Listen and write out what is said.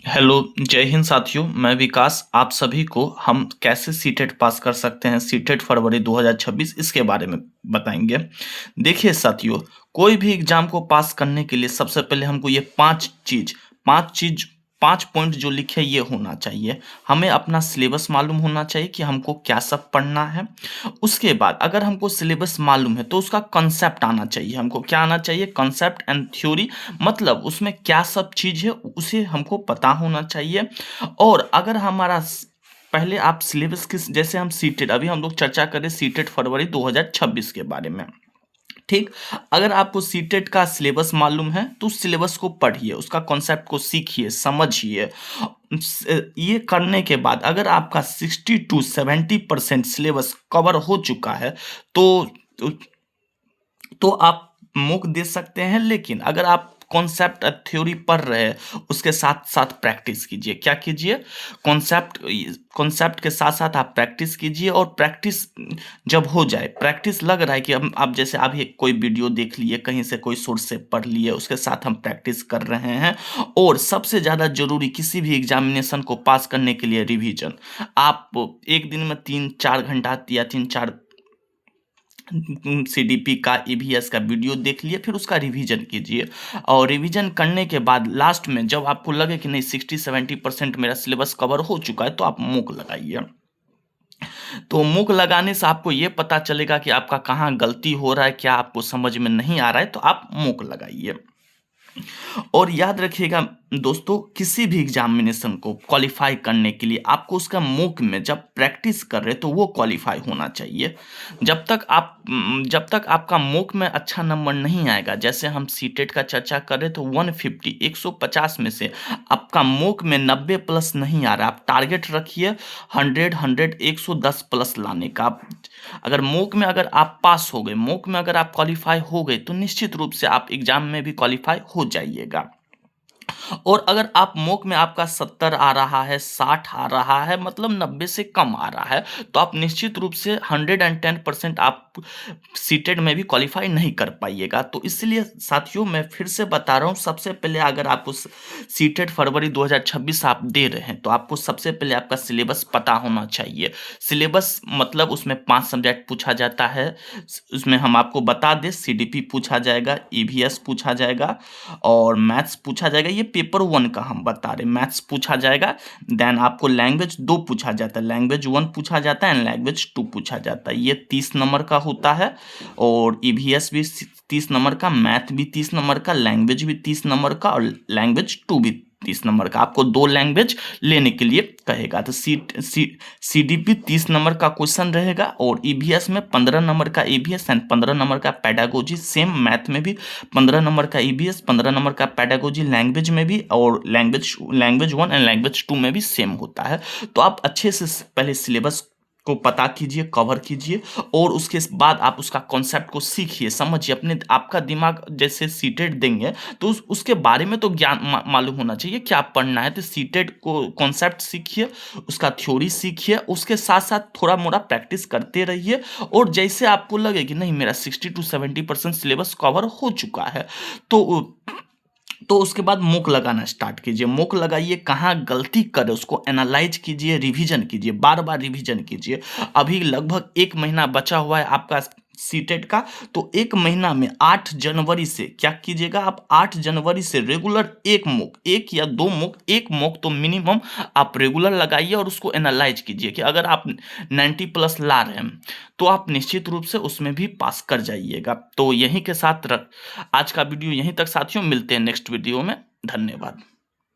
Hello, जय हिंद साथियों। मैं विकास। आप सभी को हम कैसे सीटेट पास कर सकते हैं, सीटेट फरवरी 2026 इसके बारे में बताएंगे। देखिए साथियों, कोई भी एग्जाम को पास करने के लिए सबसे पहले हमको ये पांच चीज 5 पॉइंट जो लिखे ये होना चाहिए। हमें अपना सिलेबस मालूम होना चाहिए कि हमको क्या सब पढ़ना है। उसके बाद अगर हमको सिलेबस मालूम है तो उसका कंसेप्ट आना चाहिए। हमको क्या आना चाहिए? Concept and theory. मतलब उसमें क्या सब चीज है उसे हमको पता होना चाहिए। और अगर हमारा पहले आप सिलेबस किस, जैसे हम सीटेट, अभी हम लोग चर्चा करें सीटेट फरवरी 2026 के बारे में। ठीक। अगर आपको सीटेट का सिलेबस मालूम है तो उस सिलेबस को पढ़िए, उसका कॉन्सेप्ट को सीखिए, समझिए। ये करने के बाद अगर आपका 60 to 70% सिलेबस कवर हो चुका है तो तो आप मुक दे सकते हैं। लेकिन अगर आप कॉन्सेप्ट थ्योरी पढ़ रहे हैं उसके साथ साथ प्रैक्टिस कीजिए। क्या कीजिए? कॉन्सेप्ट कॉन्सेप्ट के साथ साथ आप प्रैक्टिस कीजिए। और प्रैक्टिस जब हो जाए, प्रैक्टिस लग रहा है कि हम, आप जैसे अभी कोई वीडियो देख लिए, कहीं से कोई सोर्स से पढ़ लिए, उसके साथ हम प्रैक्टिस कर रहे हैं। और सबसे ज़्यादा जरूरी किसी भी एग्जामिनेशन को पास करने के लिए रिवीजन। आप एक दिन में 3-4 घंटा या 3-4 सीडीपी का, ईवीएस का वीडियो देख लिए, फिर उसका रिवीजन कीजिए। और रिवीजन करने के बाद लास्ट में जब आपको लगे कि नहीं 60-70% मेरा सिलेबस कवर हो चुका है तो आप मूक लगाइए। तो मूक लगाने से आपको ये पता चलेगा कि आपका कहाँ गलती हो रहा है, क्या आपको समझ में नहीं आ रहा है, तो आप मूक लगाइए। और याद रखिएगा दोस्तों, किसी भी एग्जामिनेशन को क्वालिफाई करने के लिए आपको उसका मूक में जब प्रैक्टिस कर रहे तो वो क्वालिफाई होना चाहिए। जब तक आपका मूक में अच्छा नंबर नहीं आएगा, जैसे हम सीटेट का चर्चा कर रहे तो 150 में से आपका मूक में 90 प्लस नहीं आ रहा, आप टारगेट रखिए 100 110 प्लस लाने का। अगर मूक में अगर आप पास हो गए, मूक में अगर आप क्वालिफाई हो गए तो निश्चित रूप से आप एग्जाम में भी क्वालिफाई हो जाइएगा। और अगर आप मूक में आपका 70 आ रहा है, 60 आ रहा है, मतलब 90 से कम आ रहा है, तो आप निश्चित रूप से 110% आप सीटेट में भी क्वालिफाई नहीं कर पाइएगा। तो इसलिए साथियों मैं फिर से बता रहा हूँ, सबसे पहले अगर आप उस सीटेट फरवरी 2026 आप दे रहे हैं तो आपको सबसे पहले आपका सिलेबस पता होना चाहिए। सिलेबस मतलब उसमें 5 सब्जेक्ट पूछा जाता है। उसमें हम आपको बता दें, सीडीपी पूछा जाएगा, ईवीएस पूछा जाएगा और मैथ्स पूछा जाएगा। ये पेपर 1 का हम बता रहे, मैथ्स पूछा जाएगा। देन आपको लैंग्वेज 2 पूछा जाता है, लैंग्वेज 1 पूछा जाता है एंड लैंग्वेज 2 पूछा जाता है। ये 30 नंबर का होता है। और ईवीएस भी 30 नंबर का, मैथ भी 30 नंबर का, लैंग्वेज भी 30 नंबर का और लैंग्वेज 2 भी 30 नंबर का। आपको 2 लैंग्वेज लेने के लिए कहेगा। तो सीडीपी 30 नंबर का क्वेश्चन रहेगा और ईवीएस में 15 नंबर का ईवीएस एंड 15 नंबर का पेडागोजी। सेम मैथ में भी 15 नंबर का ईवीएस, 15 नंबर का पेडागोजी, लैंग्वेज में भी, और लैंग्वेज 1 एंड लैंग्वेज 2 में भी सेम होता है। तो आप अच्छे से पहले सिलेबस को पता कीजिए, कवर कीजिए और उसके बाद आप उसका कॉन्सेप्ट को सीखिए, समझिए। अपने आपका दिमाग जैसे सीटेट देंगे तो उसके बारे में तो ज्ञान मालूम होना चाहिए क्या पढ़ना है। तो सीटेट को कॉन्सेप्ट सीखिए, उसका थ्योरी सीखिए, उसके साथ साथ थोड़ा मोड़ा प्रैक्टिस करते रहिए। और जैसे आपको लगे कि नहीं मेरा 60 to 70% सिलेबस कवर हो चुका है तो उसके बाद मूक लगाना स्टार्ट कीजिए। मूक लगाइए, कहाँ गलती करे उसको एनालाइज कीजिए, रिवीजन कीजिए, बार बार रिवीजन कीजिए। अभी लगभग 1 महीना बचा हुआ है आपका सीटेट का। तो 1 महीना में 8 जनवरी से क्या कीजिएगा, आप 8 जनवरी से रेगुलर एक मूक, 1 या 2 मूक, एक मूक तो मिनिमम आप रेगुलर लगाइए और उसको एनालाइज कीजिए कि अगर आप 90 प्लस ला रहे हैं तो आप निश्चित रूप से उसमें भी पास कर जाइएगा। तो यहीं के साथ आज का वीडियो यहीं तक साथियों, मिलते हैं नेक्स्ट वीडियो में। धन्यवाद।